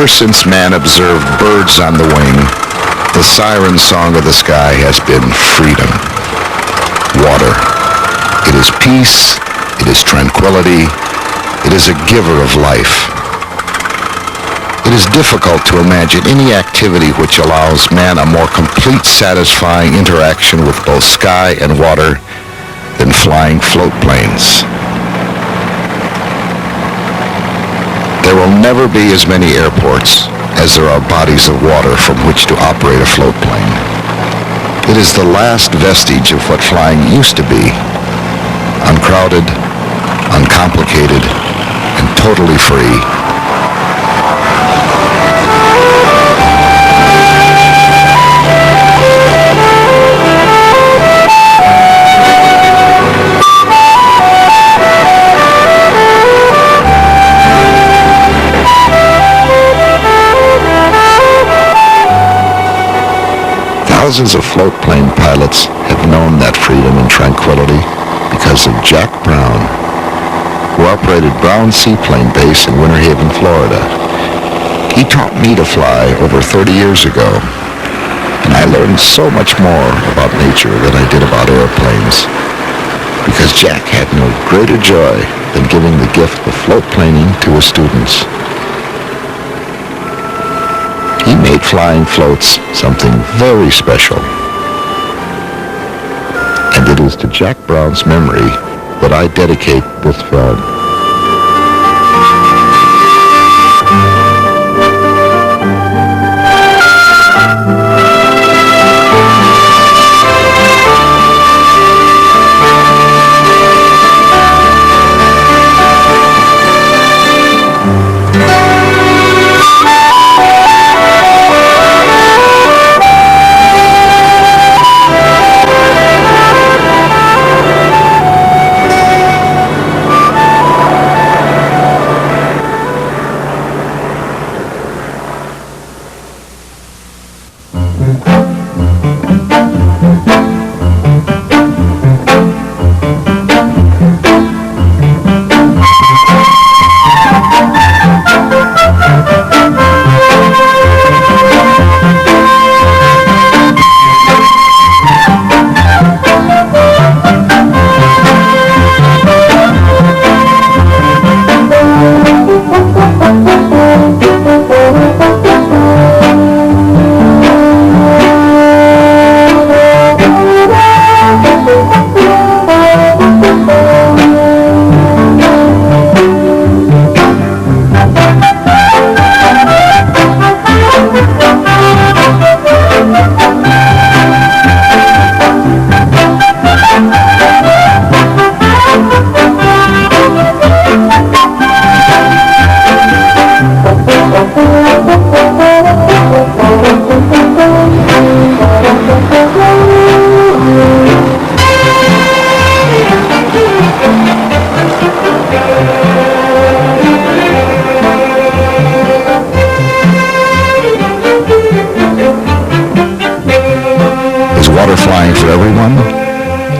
Ever since man observed birds on the wing, the siren song of the sky has been freedom. Water. It is peace. It is tranquility. It is a giver of life. It is difficult to imagine any activity which allows man a more complete, satisfying interaction with both sky and water than flying float planes. There will never be as many airports as there are bodies of water from which to operate a float plane. It is the last vestige of what flying used to be. Uncrowded, uncomplicated, and totally free. Thousands of float plane pilots have known that freedom and tranquility because of Jack Brown, who operated Brown Seaplane Base in Winter Haven, Florida. He taught me to fly over 30 years ago, and I learned so much more about nature than I did about airplanes, because Jack had no greater joy than giving the gift of float planing to his students. He made flying floats something very special. And it is to Jack Brown's memory that I dedicate this film.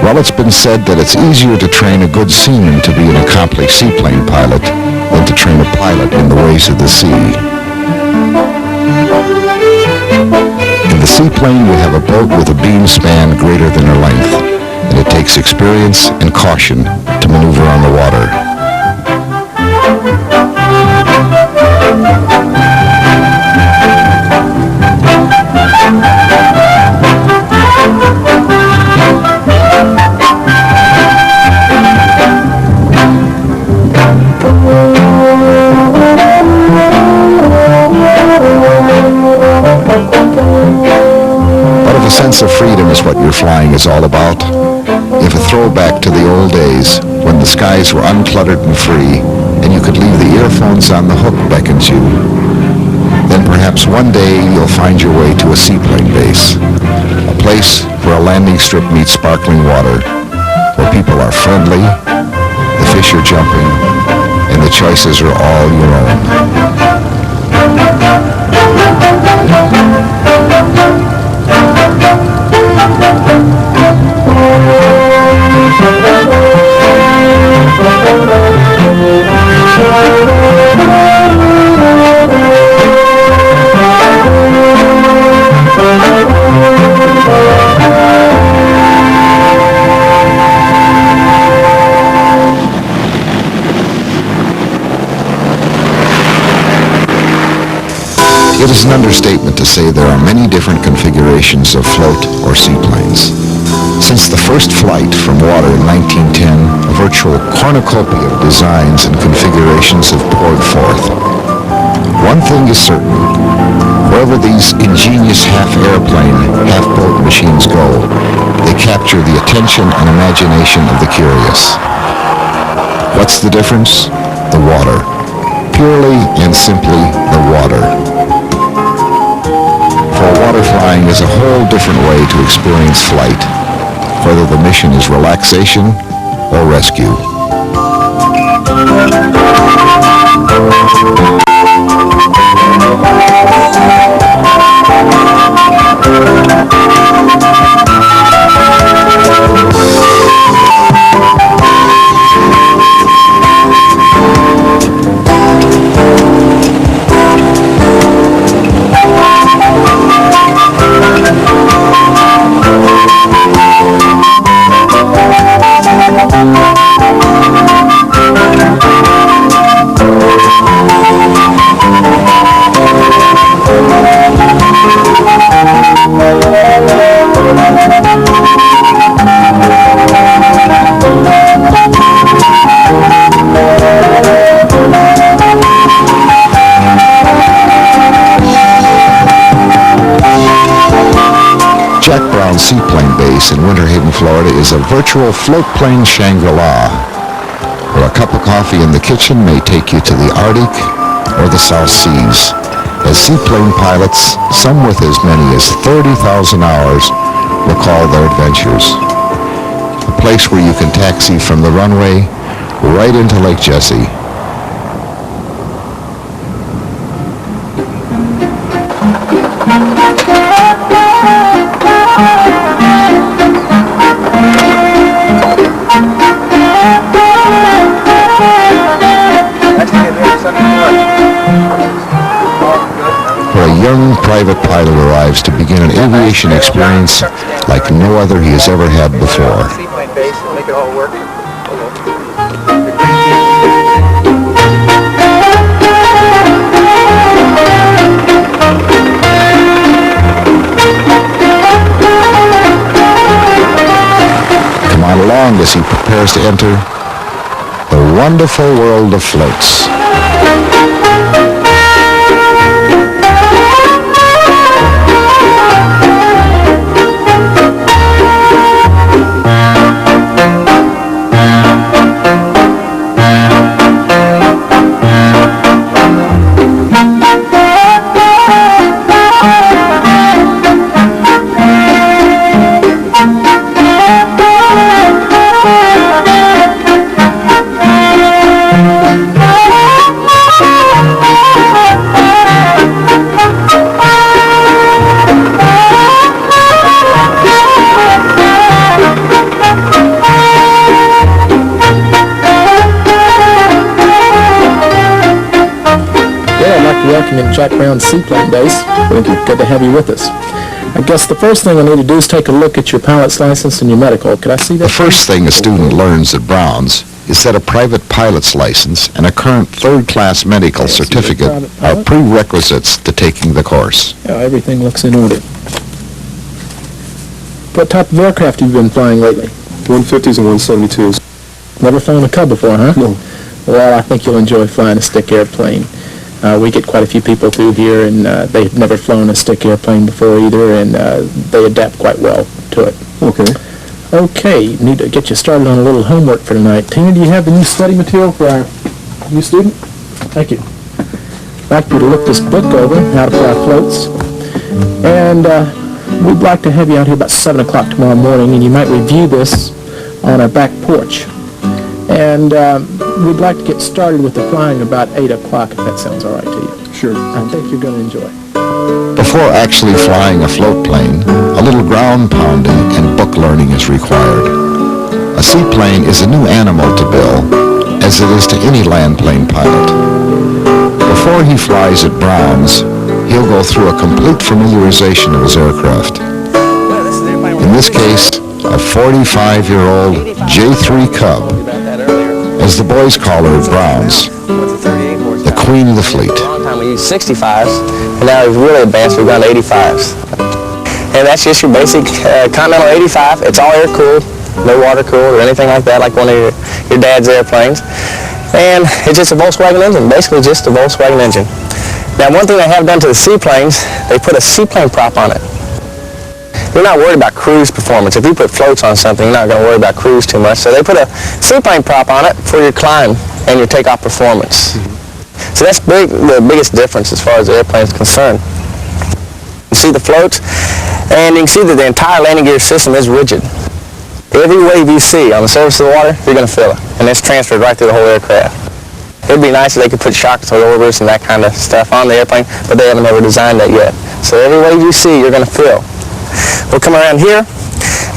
Well, it's been said that it's easier to train a good seaman to be an accomplished seaplane pilot than to train a pilot in the ways of the sea. In the seaplane, we have a boat with a beam span greater than her length, and it takes experience and caution to maneuver on the water. Sense of freedom is what your flying is all about. If a throwback to the old days when the skies were uncluttered and free and you could leave the earphones on the hook beckons you, then perhaps one day you'll find your way to a seaplane base, a place where a landing strip meets sparkling water, where people are friendly, the fish are jumping, and the choices are all your own. It is an understatement to say there are many different configurations of float or seaplanes. Since the first flight from water in 1910, a virtual cornucopia of designs and configurations have poured forth. One thing is certain. Wherever these ingenious half-airplane, half-boat machines go, they capture the attention and imagination of the curious. What's the difference? The water. Purely and simply the water. For water flying is a whole different way to experience flight, whether the mission is relaxation or rescue. Seaplane base in Winter Haven, Florida is a virtual float plane Shangri-La, where a cup of coffee in the kitchen may take you to the Arctic or the South Seas. As seaplane pilots, some with as many as 30,000 hours, recall their adventures. A place where you can taxi from the runway right into Lake Jessie. Young private pilot arrives to begin an aviation experience like no other he has ever had before. Come on along as he prepares to enter the wonderful world of floats. Welcome in Jack Brown's Seaplane Base. Thank you. Good to have you with us. I guess the first thing I need to do is take a look at your pilot's license and your medical. Could I see that? The first thing a student learns at Brown's is that a private pilot's license and a current third-class medical certificate are prerequisites to taking the course. Yeah, everything looks in order. What type of aircraft have you been flying lately? 150s and 172s. Never flown a Cub before, huh? No. Well, I think you'll enjoy flying a stick airplane. We get quite a few people through here, and they've never flown a stick airplane before either, and they adapt quite well to it. Okay. Okay, need to get you started on a little homework for tonight. Tina, do you have the new study material for our new student? Thank you. I'd like you to look this book over, How to Fly Floats, and we'd like to have you out here about 7 o'clock tomorrow morning, and you might review this on our back porch. And we'd like to get started with the flying about 8 o'clock, if that sounds all right to you. Sure. I think you're going to enjoy it. Before actually flying a float plane, a little ground pounding and book learning is required. A seaplane is a new animal to Bill, as it is to any land plane pilot. Before he flies at Brown's, he'll go through a complete familiarization of his aircraft. In this case, a 45-year-old J3 Cub, as the boys call her at Brown's, the queen of the fleet. time we used 65s, and now we've really advanced, we've gone to 85s. And that's just your basic Continental 85. It's all air-cooled, no water-cooled or anything like that, like one of your dad's airplanes. And it's just a Volkswagen engine, basically just a Volkswagen engine. Now, one thing they have done to the seaplanes, they put a seaplane prop on it. You're not worried about cruise performance. If you put floats on something, you're not going to worry about cruise too much. So they put a seaplane prop on it for your climb and your takeoff performance. So that's the biggest difference as far as the airplane is concerned. You see the floats, and you can see that the entire landing gear system is rigid. Every wave you see on the surface of the water, you're going to feel it, and it's transferred right through the whole aircraft. It'd be nice if they could put shock absorbers and that kind of stuff on the airplane, but they haven't ever designed that yet. So every wave you see, you're going to feel. We'll come around here,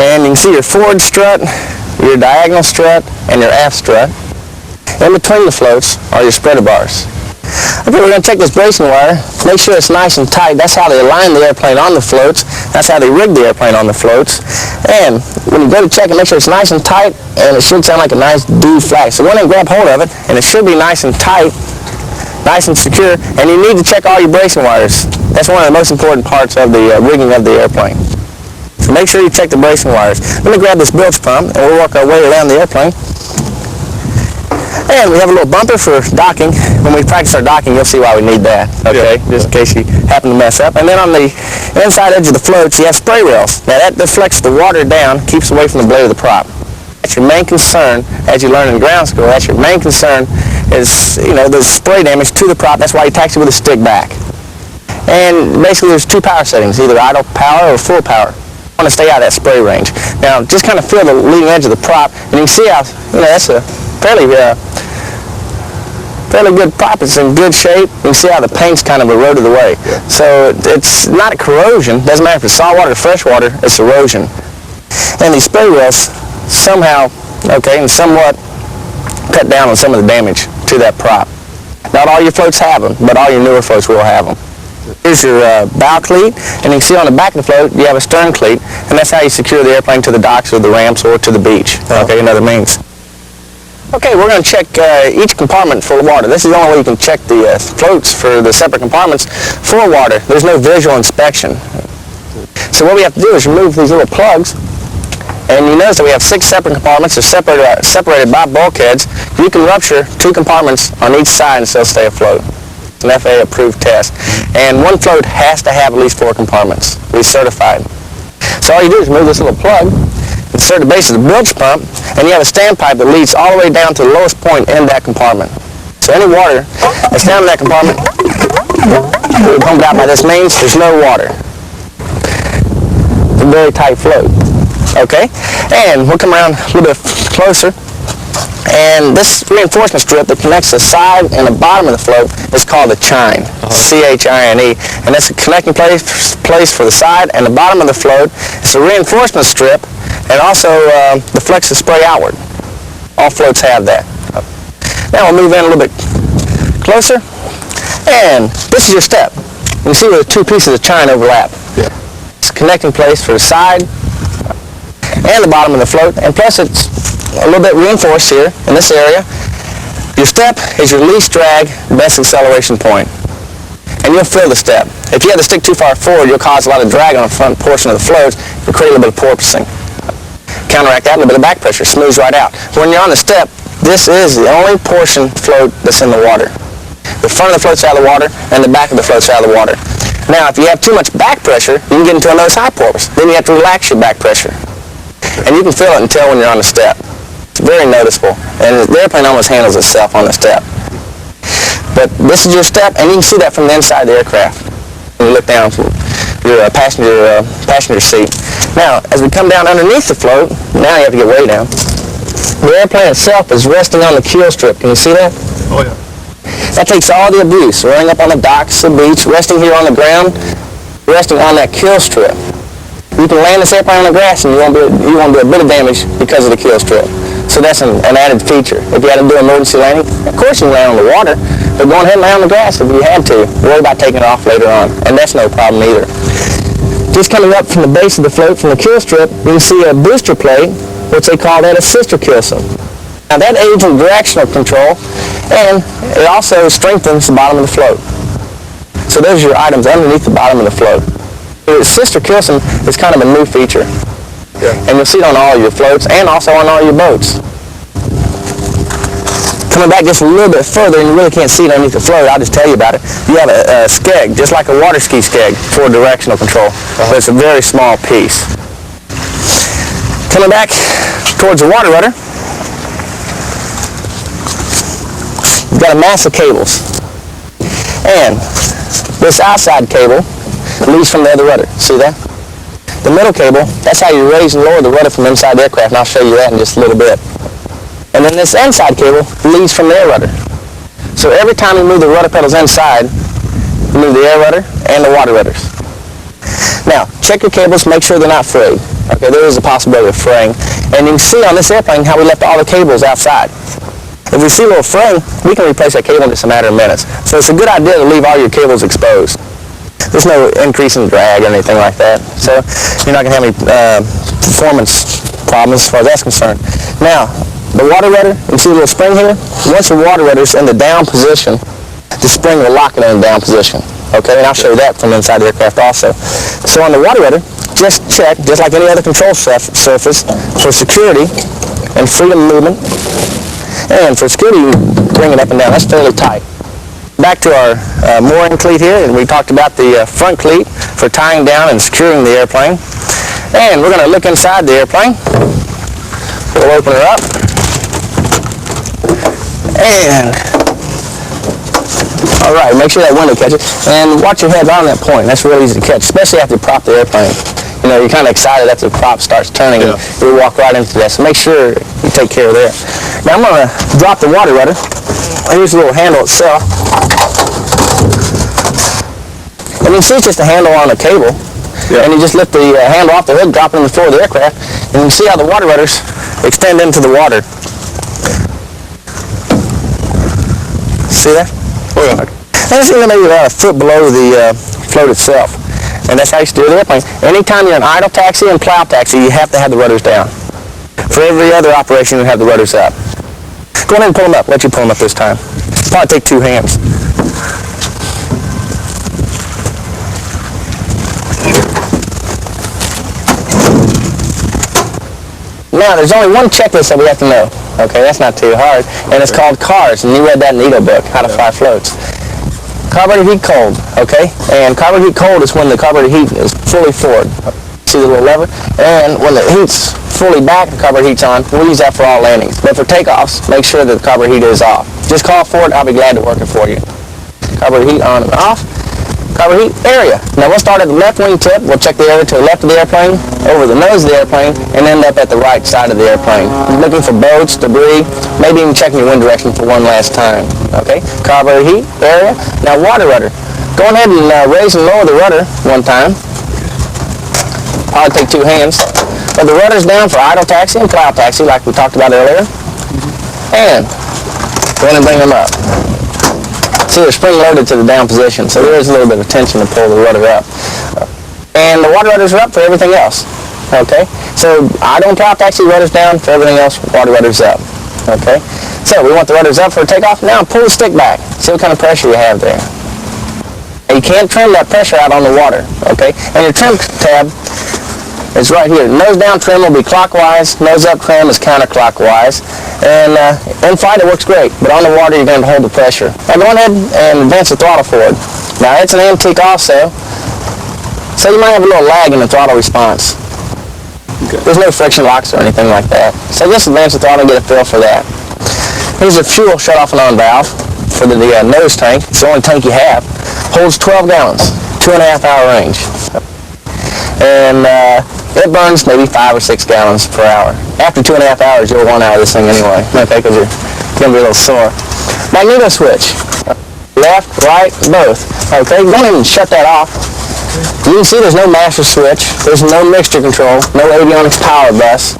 and you can see your forward strut, your diagonal strut, and your aft strut. In between the floats are your spreader bars. Okay, we're going to check this bracing wire, make sure it's nice and tight. That's how they align the airplane on the floats. That's how they rig the airplane on the floats. And when you go to check it, make sure it's nice and tight, and it should sound like a nice D flag. So go ahead and grab hold of it, and it should be nice and tight, nice and secure, and you need to check all your bracing wires. That's one of the most important parts of the rigging of the airplane. So make sure you check the bracing wires. Let me grab this bilge pump, and we'll work our way around the airplane. And we have a little bumper for docking. When we practice our docking, you'll see why we need that, okay? Yeah. Just in case you happen to mess up. And then on the inside edge of the floats, you have spray rails. Now that deflects the water down, keeps away from the blade of the prop. That's your main concern as you learn in ground school. That's your main concern is, the spray damage to the prop. That's why you taxi with a stick back. And basically there's two power settings, either idle power or full power. You want to stay out of that spray range. Now just kind of feel the leading edge of the prop, and you can see how, that's a fairly good prop. It's in good shape. You can see how the paint's kind of eroded away. Yeah. So it's not a corrosion. Doesn't matter if it's saltwater or freshwater, it's erosion. And these spray rails somehow, and somewhat cut down on some of the damage to that prop. Not all your floats have them, but all your newer floats will have them. Here's your bow cleat, and you can see on the back of the float you have a stern cleat, and that's how you secure the airplane to the docks or the ramps or to the beach. Okay, another means. Okay, we're going to check each compartment for water. This is the only way you can check the floats for the separate compartments for water. There's no visual inspection. So what we have to do is remove these little plugs, and you notice that we have 6 separate compartments. They're separated by bulkheads. You can rupture 2 compartments on each side and still stay afloat. It's an FAA approved test. And one float has to have at least 4 compartments. We're certified. So all you do is remove this little plug, insert the base of the bilge pump, and you have a standpipe that leads all the way down to the lowest point in that compartment. So any water that's down in that compartment, we pump it out by this means. There's no water. It's a very tight float. Okay? And we'll come around a little bit closer. And this reinforcement strip that connects the side and the bottom of the float is called a chine, C-H-I-N-E. And that's a connecting place for the side and the bottom of the float. It's a reinforcement strip, and also deflects the spray outward. All floats have that. Now we'll move in a little bit closer. And this is your step. You can see where the 2 pieces of chine overlap. Yeah. It's a connecting place for the side and the bottom of the float, and plus it's a little bit reinforced here in this area. Your step is your least drag, best acceleration point. And you'll feel the step. If you have the stick too far forward, you'll cause a lot of drag on the front portion of the float. You'll create a little bit of porpoising. Counteract that, a little bit of back pressure, smooths right out. When you're on the step, this is the only portion float that's in the water. The front of the float's out of the water, and the back of the float's out of the water. Now, if you have too much back pressure, you can get into a nose high porpoise. Then you have to relax your back pressure. And you can feel it and tell when you're on the step. It's very noticeable, and the airplane almost handles itself on the step. But this is your step, and you can see that from the inside of the aircraft. When you look down from your passenger seat. Now, as we come down underneath the float, now you have to get way down. The airplane itself is resting on the keel strip. Can you see that? Oh, yeah. That takes all the abuse, running up on the docks, the beach, resting here on the ground, resting on that keel strip. You can land this airplane on the grass and you won't do a bit of damage because of the keel strip. So that's an added feature. If you had to do emergency landing, of course you can land on the water, but go ahead and land on the grass if you had to. Worry about taking it off later on, and that's no problem either. Just coming up from the base of the float, from the keel strip, you can see a booster plate, which they call that a sister keelson. Now that aids in directional control, and it also strengthens the bottom of the float. So those are your items underneath the bottom of the float. Sister Kilson is kind of a new feature. And you'll see it on all your floats and also on all your boats. Coming back just a little bit further, and you really can't see it underneath the float, I'll just tell you about it. You have a skeg, just like a water ski skeg for directional control, but it's a very small piece. Coming back towards the water rudder, you've got a mass of cables. And this outside cable leads from the other rudder. See that? The middle cable, that's how you raise and lower the rudder from inside the aircraft, and I'll show you that in just a little bit. And then this inside cable leads from the air rudder. So every time you move the rudder pedals inside, you move the air rudder and the water rudders. Now, check your cables, make sure they're not frayed. Okay, there is a possibility of fraying. And you can see on this airplane how we left all the cables outside. If we see a little fraying, we can replace that cable in just a matter of minutes. So it's a good idea to leave all your cables exposed. There's no increase in drag or anything like that. So you're not going to have any performance problems as far as that's concerned. Now, the water rudder, you see the little spring here? Once the water rudder's in the down position, the spring will lock it in the down position. Okay, and I'll show you that from inside the aircraft also. So on the water rudder, just check, just like any other control surface, for security and freedom of movement. And for security, you bring it up and down. That's fairly tight. Back to our mooring cleat here, and we talked about the front cleat for tying down and securing the airplane. And we're going to look inside the airplane. We'll open her up. And, all right, make sure that window catches. And watch your head on that point. That's real easy to catch, especially after you prop the airplane. You know, you're kind of excited after the prop starts turning, and you walk right into that. So make sure you take care of that. Now I'm going to drop the water rudder. Here's the little handle itself. And you see it's just a handle on a cable. And you just lift the handle off the hook, drop it on the floor of the aircraft, and you can see how the water rudders extend into the water. See that? Oh, yeah. And it's maybe about a foot below the float itself. And that's how you steer the airplane. Anytime you're in idle taxi and plow taxi, you have to have the rudders down. For every other operation, you have the rudders up. Go ahead and pull them up. Let you pull them up this time. Probably take two hands. Now, there's only one checklist that we have to know. Okay, that's not too hard. And it's called CARS, and you read that in the E.A.A. book, How to Fly Floats. Carburetor heat cold, okay? And carburetor heat cold is when the carburetor heat is fully forward. See the little lever? And when the heat's fully back, the carburetor heat's on. We'll use that for all landings. But for takeoffs, make sure that the carburetor heat is off. Just call for it. I'll be glad to work it for you. Carburetor heat on and off. Carburetor heat area. Now we'll start at the left wing tip. We'll check the area to the left of the airplane, over the nose of the airplane, and end up at the right side of the airplane. Looking for boats, debris, maybe even checking your wind direction for one last time. Okay? Carburetor heat area. Now water rudder. Go ahead and raise and lower the rudder one time. Probably take two hands. But the rudder's down for idle taxi and plow taxi, like we talked about earlier. And go ahead and bring them up. See, they're spring loaded to the down position, so there is a little bit of tension to pull the rudder up. And the water rudders are up for everything else. Okay? So idle and plow taxi, rudders down. For everything else, water rudders up. Okay? So we want the rudders up for a takeoff. Now pull the stick back. See what kind of pressure you have there. And you can't trim that pressure out on the water. Okay? And your trim tab is right here. Nose down trim will be clockwise. Nose up trim is counterclockwise. And in flight it works great, but on the water you're going to hold the pressure. Now go ahead and advance the throttle forward. Now it's an antique also, so you might have a little lag in the throttle response. Okay. There's no friction locks or anything like that. So just advance the throttle and get a feel for that. Here's a fuel shut-off and on valve for the nose tank. It's the only tank you have. Holds 12 gallons, 2.5 hour range. And it burns maybe 5 or 6 gallons per hour. After 2.5 hours, you'll want out of this thing anyway, okay, because you're going to be a little sore. Magneto switch. Left, right, both. Okay, go ahead and shut that off. You can see there's no master switch. There's no mixture control, no avionics power bus.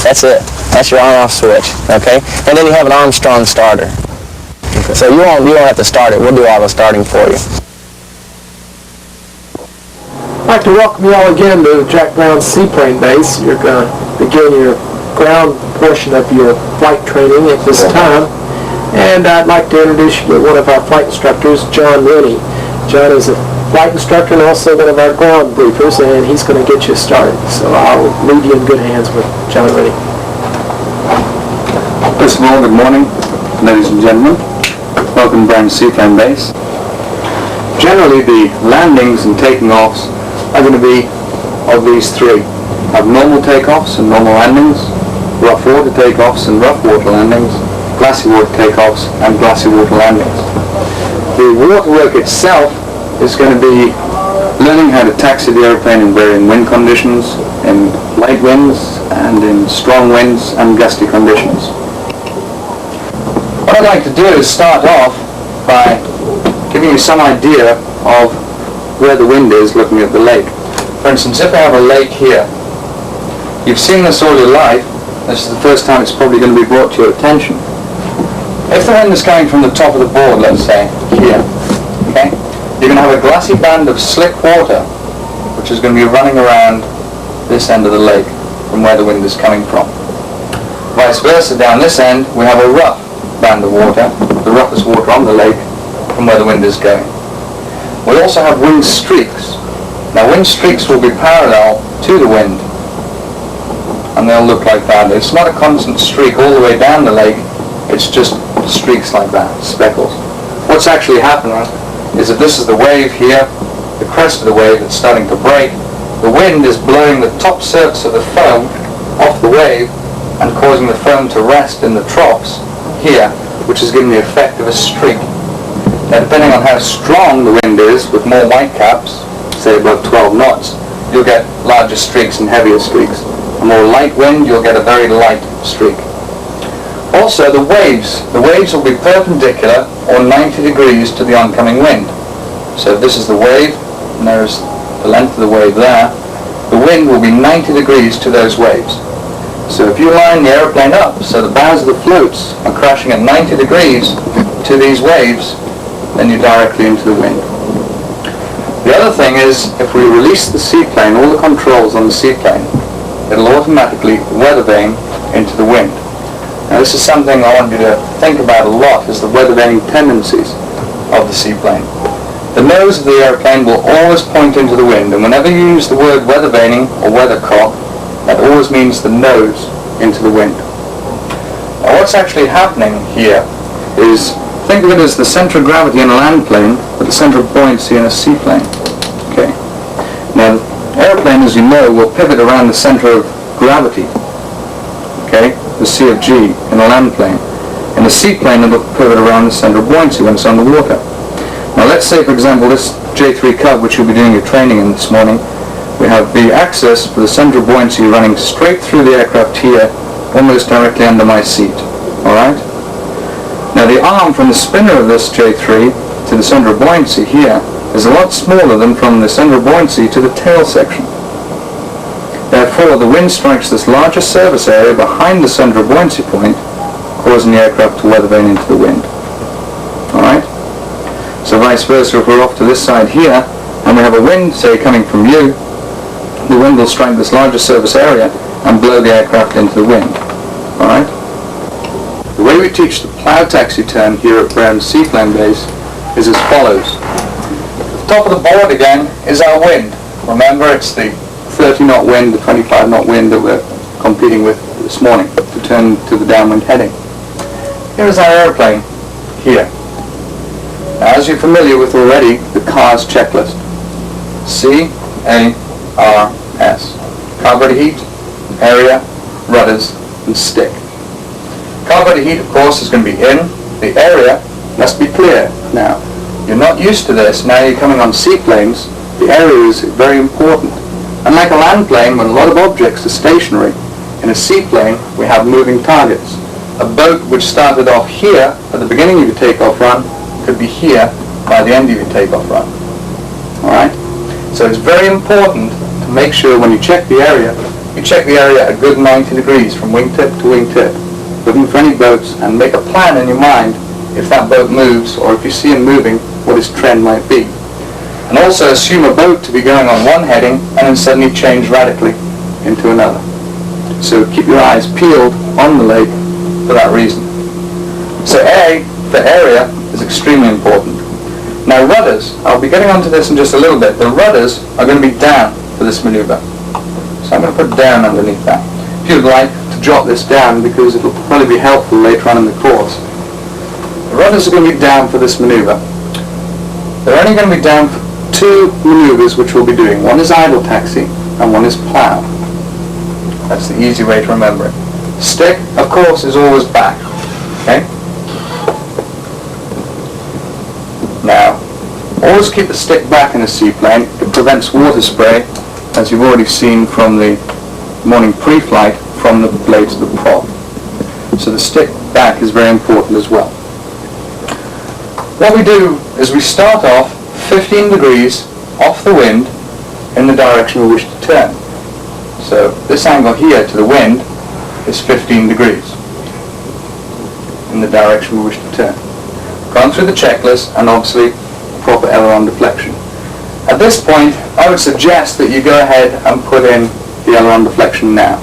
That's it. That's your on-off switch, okay? And then you have an Armstrong starter. Okay. So you won't have to start it. We'll do all the starting for you. I'd like to welcome you all again to Jack Brown's Seaplane Base. You're going to begin your ground portion of your flight training at this time. And I'd like to introduce you to one of our flight instructors, John Rennie. John is a flight instructor and also one of our ground briefers, and he's going to get you started. So I'll leave you in good hands with John Rennie. First of all, good morning, ladies and gentlemen. Welcome to Brown Seaplane Base. Generally, the landings and taking offs are going to be of these three. Abnormal takeoffs and normal landings, rough water takeoffs and rough water landings, glassy water takeoffs and glassy water landings. The water work itself is going to be learning how to taxi the airplane in varying wind conditions, in light winds and in strong winds and gusty conditions. What I'd like to do is start off by giving you some idea of where the wind is looking at the lake. For instance, if I have a lake here, you've seen this all your life. This is the first time it's probably going to be brought to your attention. If the wind is coming from the top of the board, let's say, here, okay, you're going to have a glassy band of slick water, which is going to be running around this end of the lake from where the wind is coming from. Vice versa, down this end, we have a rough band of water, the roughest water on the lake, from where the wind is going. We also have wind streaks. Now, wind streaks will be parallel to the wind, and they'll look like that. It's not a constant streak all the way down the lake, it's just streaks like that, speckles. What's actually happening is that this is the wave here, the crest of the wave that's starting to break. The wind is blowing the top surface of the foam off the wave and causing the foam to rest in the troughs here, which is giving the effect of a streak. Now, depending on how strong the wind is, with more whitecaps, say above 12 knots, you'll get larger streaks and heavier streaks. A more light wind, you'll get a very light streak. Also, the waves will be perpendicular or 90 degrees to the oncoming wind. So if this is the wave, and there's the length of the wave there, the wind will be 90 degrees to those waves. So if you line the airplane up so the bows of the floats are crashing at 90 degrees to these waves, then you're directly into the wind. The other thing is, if we release the seaplane, all the controls on the seaplane, it'll automatically weather vane into the wind. Now, this is something I want you to think about a lot, is the weather vaning tendencies of the seaplane. The nose of the airplane will always point into the wind, and whenever you use the word weather vaning or weathercock, that always means the nose into the wind. Now, what's actually happening here is, think of it as the center of gravity in a land plane, but the center of buoyancy in a seaplane. Okay. Now, the airplane, as you know, will pivot around the center of gravity. Okay, the C of G in a land plane. In a seaplane, it will pivot around the center of buoyancy when it's underwater. Now, let's say, for example, this J3 Cub, which you'll be doing your training in this morning, we have the axis for the center of buoyancy running straight through the aircraft here, almost directly under my seat. All right. Now, the arm from the spinner of this J3 to the center of buoyancy here is a lot smaller than from the center of buoyancy to the tail section. Therefore, the wind strikes this larger surface area behind the center of buoyancy point, causing the aircraft to weather vane into the wind. Alright? So vice versa, if we're off to this side here, and we have a wind, say, coming from you, the wind will strike this larger surface area and blow the aircraft into the wind. Alright? The way we teach the plow taxi turn here at Brown Seaplane Base is as follows. The top of the board again is our wind. Remember, it's the 30 knot wind, the 25 knot wind that we're competing with this morning to turn to the downwind heading. Here is our airplane, here. Now, as you're familiar with already, the CARS checklist. C-A-R-S. Carburetor heat, area, rudders, and stick. Carburetor heat, of course, is going to be in. The area must be clear. Now, you're not used to this. Now you're coming on seaplanes. The area is very important. Unlike a land plane, when a lot of objects are stationary, in a seaplane we have moving targets. A boat which started off here at the beginning of your takeoff run could be here by the end of your takeoff run. Alright? So it's very important to make sure when you check the area, you check the area a good 90 degrees from wingtip to wingtip, looking for any boats, and make a plan in your mind if that boat moves, or if you see him moving, what his trend might be. And also assume a boat to be going on one heading and then suddenly change radically into another. So keep your eyes peeled on the lake for that reason. So A, for area, is extremely important. Now rudders, I'll be getting onto this in just a little bit. The rudders are going to be down for this maneuver. So I'm going to put down underneath that. If you'd like to jot this down, because it'll probably be helpful later on in the course. The rudders are going to be down for this maneuver. They're only going to be down for two maneuvers which we'll be doing. One is idle taxi and one is plow. That's the easy way to remember it. Stick, of course, is always back. Okay? Now, always keep the stick back in a seaplane. It prevents water spray, as you've already seen from the morning pre-flight, from the blades of the prop. So the stick back is very important as well. What we do is we start off 15 degrees off the wind in the direction we wish to turn. So this angle here to the wind is 15 degrees in the direction we wish to turn. Gone through the checklist and obviously proper aileron deflection. At this point, I would suggest that you go ahead and put in the aileron deflection now,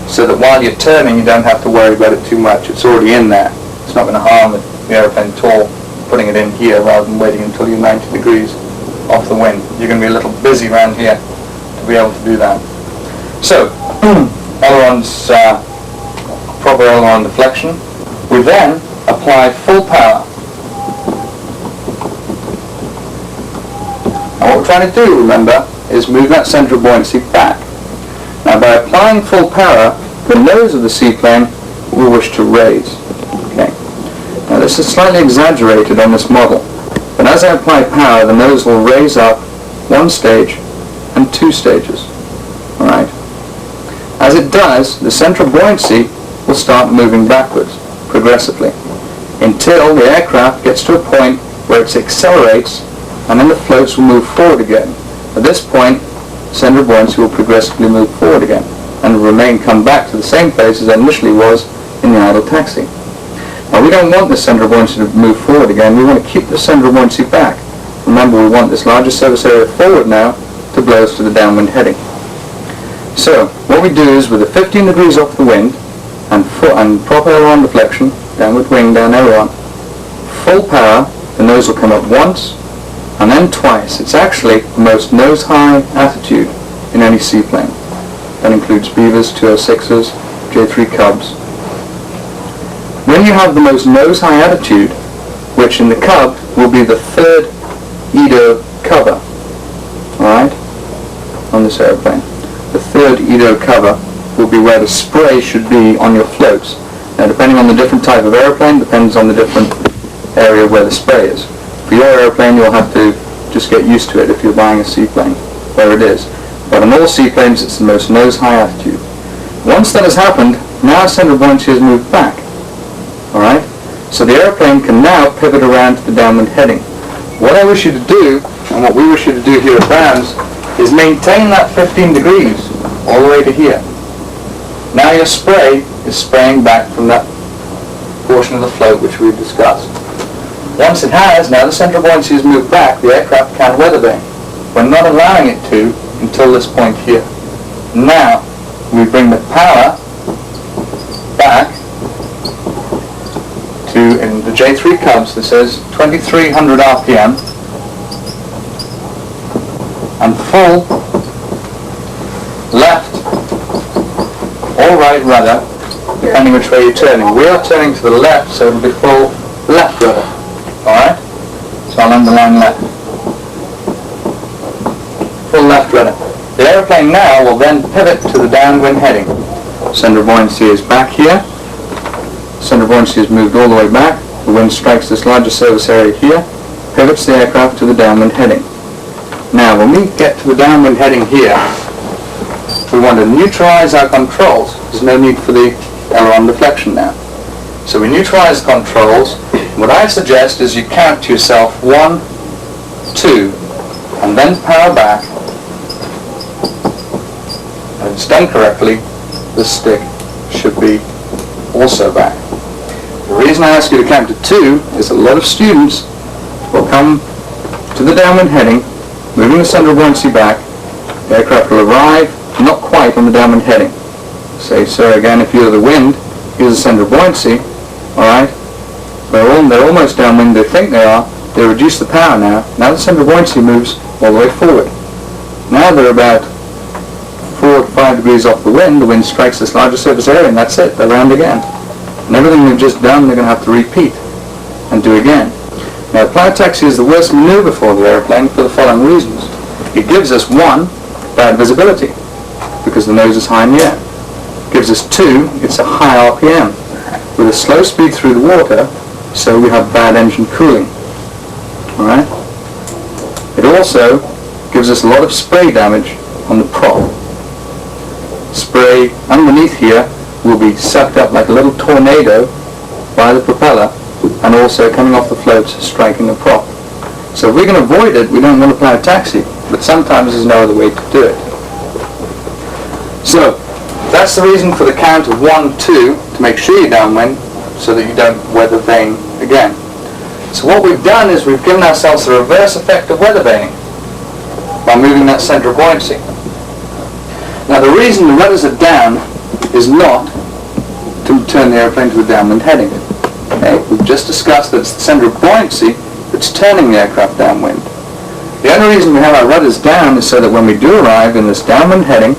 so that while you're turning you don't have to worry about it too much. It's already in there. It's not going to harm the aeroplane at all putting it in here rather than waiting until you're 90 degrees off the wind. You're going to be a little busy around here to be able to do that. So, ailerons, proper aileron deflection. We then apply full power. And what we're trying to do, remember, is move that centre of buoyancy back. Now by applying full power, the nose of the seaplane we wish to raise. Okay. Now this is slightly exaggerated on this model, but as I apply power, the nose will raise up one stage and two stages. Alright. As it does, the centre of buoyancy will start moving backwards, progressively, until the aircraft gets to a point where it accelerates and then the floats will move forward again. At this point, centre of buoyancy will progressively move forward again and come back to the same place as it initially was in the idle taxi. Now we don't want the centre of buoyancy to move forward again, we want to keep the centre of buoyancy back. Remember, we want this larger surface area forward now to blow us to the downwind heading. So, what we do is with the 15 degrees off the wind and proper aileron deflection, downward wing, down aileron, full power, the nose will come up once and then twice. It's actually the most nose-high attitude in any seaplane. That includes Beavers, 206s, J3 Cubs. When you have the most nose-high attitude, which in the Cub will be the third E.A.A cover, alright, on this airplane. The third E.A.A cover will be where the spray should be on your floats. Now depending on the different type of airplane, depends on the different area where the spray is. For your airplane you'll have to just get used to it if you're buying a seaplane, where it is. But on all seaplanes it's the most nose-high attitude. Once that has happened, now centre of buoyancy has moved back. Alright? So the airplane can now pivot around to the downwind heading. What I wish you to do, and what we wish you to do here at Browns, is maintain that 15 degrees all the way to here. Now your spray is spraying back from that portion of the float which we've discussed. Once it has, now the centre of buoyancy has moved back, the aircraft can weather vane. We're not allowing it to until this point here. Now, we bring the power back to, in the J3 Cubs, this is 2300 RPM, and full left or right rudder, depending which way you're turning. We are turning to the left, so it'll be full left rudder. Alright? So I'll underline left. Full left rudder. The aeroplane now will then pivot to the downwind heading. Centre of buoyancy is back here. Centre of buoyancy has moved all the way back. The wind strikes this larger surface area here, pivots the aircraft to the downwind heading. Now, when we get to the downwind heading here, we want to neutralise our controls. There's no need for the aileron deflection now. So we neutralise the controls. What I suggest is you count to yourself 1, 2, and then power back. And if it's done correctly, the stick should be also back. The reason I ask you to count to 2 is a lot of students will come to the downwind heading, moving the centre of buoyancy back. The aircraft will arrive not quite on the downwind heading. Say, sir, again, if you're the wind, here's the centre of buoyancy, alright? They're almost downwind, they think they are, They reduce the power now. Now the center of buoyancy moves all the way forward. Now they're about 4 to 5 degrees off the wind strikes this larger surface area, and that's it, they're round again. And everything they've just done, they're going to have to repeat and do again. Now, plow taxi is the worst maneuver for the airplane for the following reasons. It gives us, 1, bad visibility, because the nose is high in the air. It gives us 2, it's a high RPM, with a slow speed through the water, so we have bad engine cooling. Alright? It also gives us a lot of spray damage on the prop. Spray underneath here will be sucked up like a little tornado by the propeller, and also coming off the floats striking the prop. So if we can avoid it, we don't want to plow taxi, but sometimes there's no other way to do it. So that's the reason for the count of 1, 2 to make sure you're downwind, so that you don't weather vane again. So what we've done is we've given ourselves the reverse effect of weather vaning by moving that center of buoyancy. Now the reason the rudders are down is not to turn the airplane to a downwind heading. Okay? We've just discussed that it's the center of buoyancy that's turning the aircraft downwind. The only reason we have our rudders down is so that when we do arrive in this downwind heading,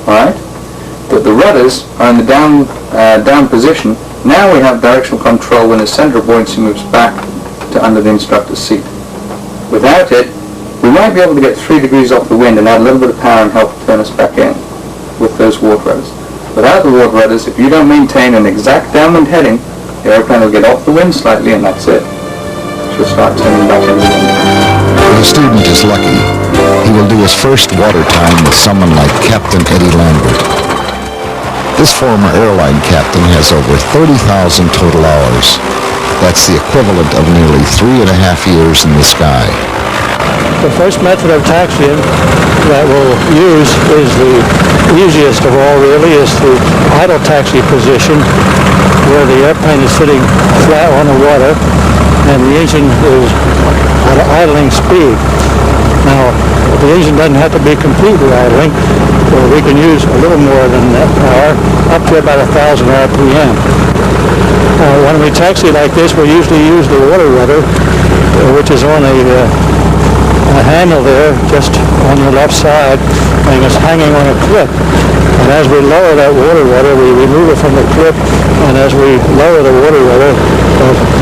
alright, that the rudders are in the down position. Now we have directional control when the center of buoyancy moves back to under the instructor's seat. Without it, we might be able to get 3 degrees off the wind and add a little bit of power and help turn us back in with those water rudders. Without the water rudders, if you don't maintain an exact downwind heading, the airplane will get off the wind slightly and that's it. She'll start turning back into the wind. If a student is lucky, he will do his first water time with someone like Captain Eddie Lambert. This former airline captain has over 30,000 total hours. That's the equivalent of nearly 3.5 years in the sky. The first method of taxiing that we'll use is the easiest of all, really, is the idle taxi position, where the airplane is sitting flat on the water and the engine is at idling speed. Now, the engine doesn't have to be completely idling, so we can use a little more than that power, up to about 1,000 RPM. When we taxi like this, we usually use the water rudder, which is on a handle there, just on the left side, and it's hanging on a clip. And as we lower that water rudder, we remove it from the clip, and as we lower the water rudder,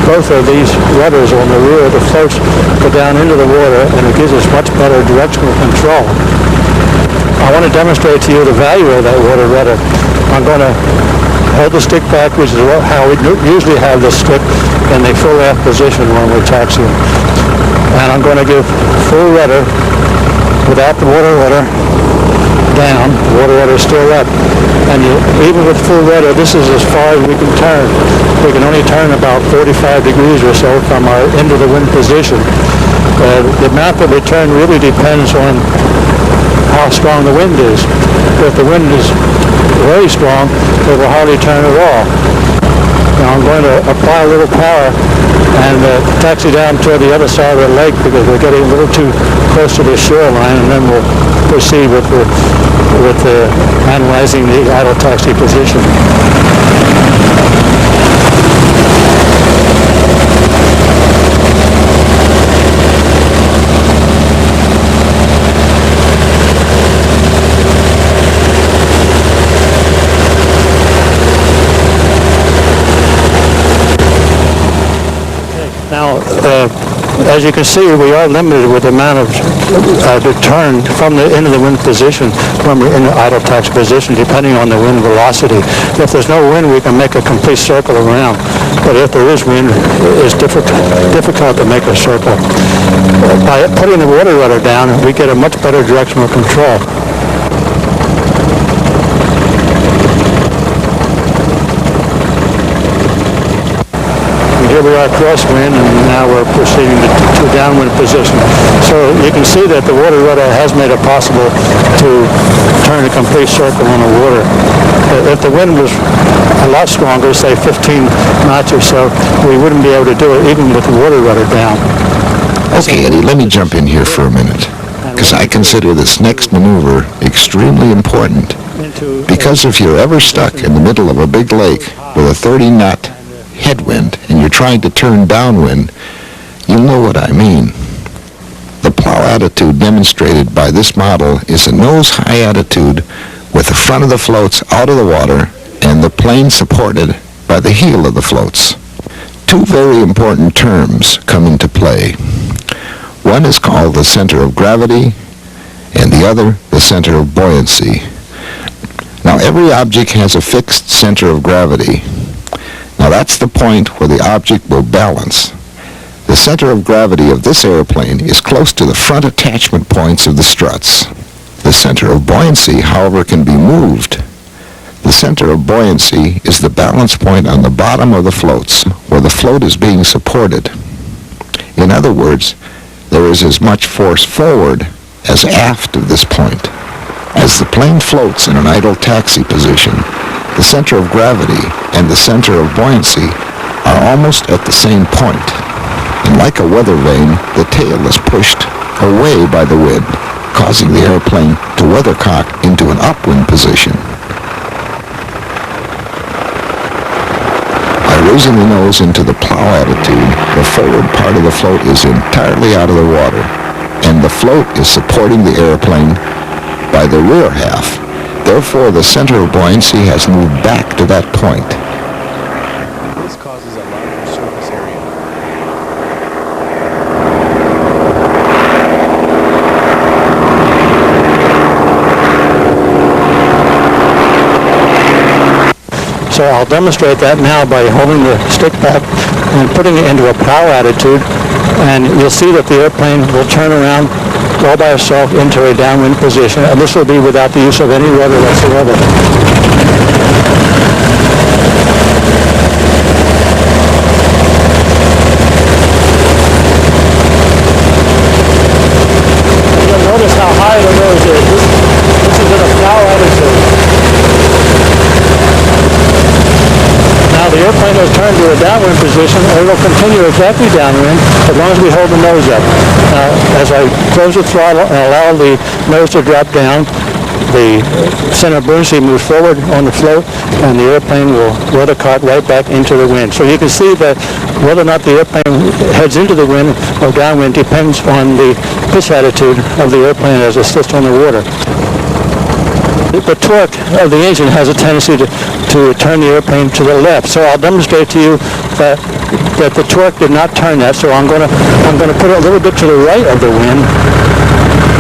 both of these rudders on the rear of the floats go down into the water, and it gives us much better directional control. I want to demonstrate to you the value of that water rudder. I'm going to hold the stick back, which is how we usually have the stick in the full aft position when we're taxiing. And I'm going to give full rudder without the water rudder down. The water rudder is still up. And even with full rudder, this is as far as we can turn. We can only turn about 45 degrees or so from our into the wind position. The amount that we turn really depends on how strong the wind is. If the wind is very strong, it will hardly turn at all. Now I'm going to apply a little power and taxi down toward the other side of the lake because we're getting a little too close to the shoreline, and then we'll proceed with analyzing the idle taxi position. Now, as you can see, we are limited with the amount of turn from the into the wind position when we're in the idle taxi position, depending on the wind velocity. If there's no wind, we can make a complete circle around. But if there is wind, it's difficult to make a circle. By putting the water rudder down, we get a much better directional control. Here we are crosswind, and now we're proceeding to downwind position. So you can see that the water rudder has made it possible to turn a complete circle on the water. If the wind was a lot stronger, say 15 knots or so, we wouldn't be able to do it even with the water rudder down. Okay, Eddie, let me jump in here for a minute, because I consider this next maneuver extremely important. Because if you're ever stuck in the middle of a big lake with a 30-knot headwind and you're trying to turn downwind, you know what I mean. The plow attitude demonstrated by this model is a nose-high attitude with the front of the floats out of the water and the plane supported by the heel of the floats. Two very important terms come into play. One is called the center of gravity, and the other the center of buoyancy. Now, every object has a fixed center of gravity. Now, that's the point where the object will balance. The center of gravity of this airplane is close to the front attachment points of the struts. The center of buoyancy, however, can be moved. The center of buoyancy is the balance point on the bottom of the floats, where the float is being supported. In other words, there is as much force forward as aft of this point. As the plane floats in an idle taxi position, the center of gravity and the center of buoyancy are almost at the same point. And like a weather vane, the tail is pushed away by the wind, causing the airplane to weathercock into an upwind position. By raising the nose into the plow attitude, the forward part of the float is entirely out of the water, and the float is supporting the airplane by the rear half. Therefore, the center of buoyancy has moved back to that point. This causes a larger surface area. So I'll demonstrate that now by holding the stick back and putting it into a plow attitude, and you'll see that the airplane will turn around all by itself into a downwind position, and this will be without the use of any rudder whatsoever. You'll notice how high the nose is. This is in a plow attitude. Now the airplane has turned to a downwind position, and it will continue exactly downwind as long as we hold the nose up. Now, as I close the throttle and allow the nose to drop down, the center of buoyancy moves forward on the float, and the airplane will weathercock right back into the wind. So you can see that whether or not the airplane heads into the wind or downwind depends on the pitch attitude of the airplane as it sits on the water. The torque of the engine has a tendency to turn the airplane to the left. So I'll demonstrate to you that the torque did not turn that. So I'm going to put it a little bit to the right of the wind,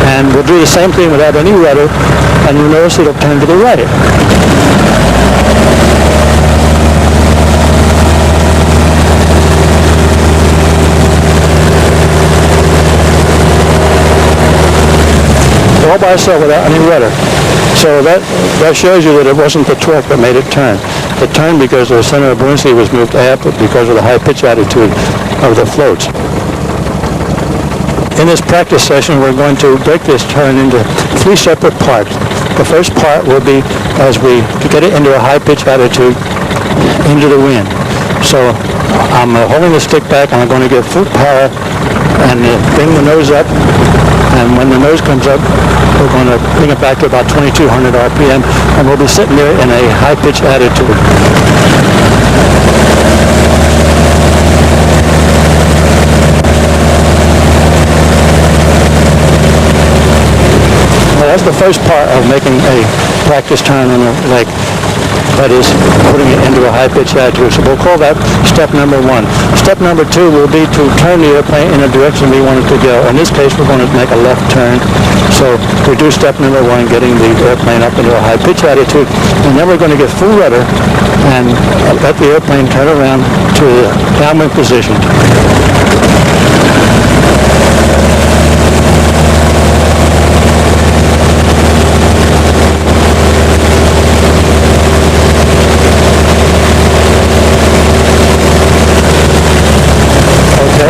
and we'll do the same thing without any rudder, and you'll notice it'll turn to the right. All by itself without any rudder. So that shows you that it wasn't the torque that made it turn. It turned because the center of buoyancy was moved aft because of the high pitch attitude of the floats. In this practice session, we're going to break this turn into three separate parts. The first part will be as we get it into a high pitch attitude into the wind. So I'm holding the stick back, and I'm going to give full power and bring the nose up. And when the nose comes up, we're going to bring it back to about 2,200 RPM, and we'll be sitting there in a high-pitch attitude. Well, that's the first part of making a practice turn on a leg. That is, putting it into a high-pitch attitude. So we'll call that step number one. Step number two will be to turn the airplane in the direction we want it to go. In this case, we're going to make a left turn. So we do step number one, getting the airplane up into a high-pitch attitude. And then we're going to get full rudder and let the airplane turn around to the downwind position.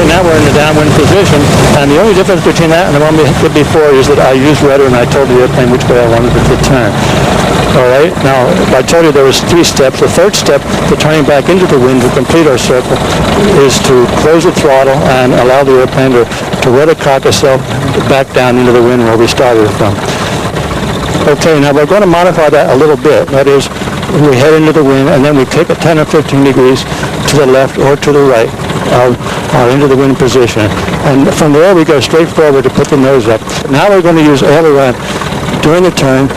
Now we're in the downwind position, and the only difference between that and the one we did before is that I used rudder and I told the airplane which way I wanted it to turn. All right, now I told you there was three steps. The third step, the turning back into the wind to complete our circle, is to close the throttle and allow the airplane to weathercock itself back down into the wind where we started from. Okay, now we're going to modify that a little bit. That is, we head into the wind, and then we take it 10 or 15 degrees to the left or to the right. of our into the wind position. And from there we go straight forward to put the nose up. Now we're going to use aileron during the turn,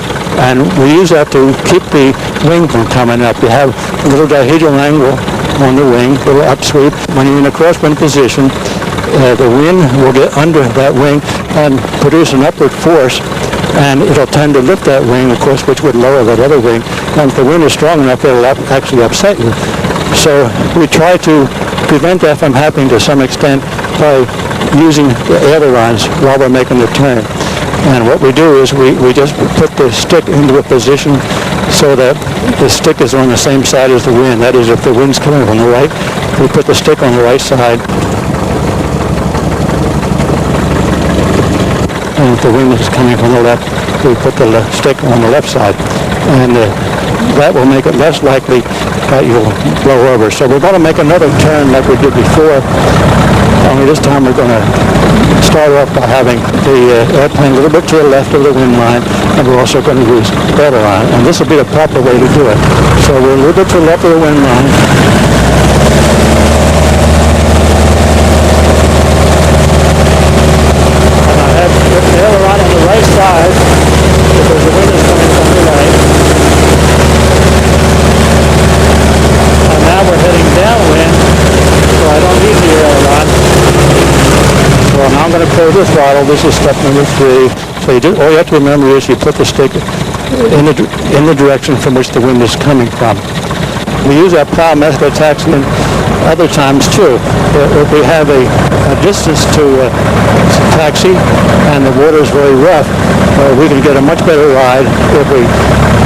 and we use that to keep the wing from coming up. You have a little dihedral angle on the wing, a little upsweep. When you're in a crosswind position, the wind will get under that wing and produce an upward force, and it'll tend to lift that wing, of course, which would lower that other wing. And if the wind is strong enough, it'll actually upset you. So we try to prevent that from happening to some extent by using the ailerons while we're making the turn. And what we do is we just put the stick into a position so that the stick is on the same side as the wind. That is, if the wind's coming from the right, we put the stick on the right side. And if the wind is coming from the left, we put the stick on the left side. And that will make it less likely that you'll blow over. So we're going to make another turn like we did before. Only this time we're going to start off by having the airplane a little bit to the left of the wind line, and we're also going to use aileron. And this will be the proper way to do it. So we're a little bit to the left of the wind line. Aileron on the right side because the wind is coming from the right. And now we're heading downwind, so I don't need the aileron. So now I'm going to close the throttle. This is step number 3. So all you have to remember is you put the stick in the direction from which the wind is coming from. We use that plow method of taxiing other times too. If we have a distance to taxi and the water is very rough, we can get a much better ride if we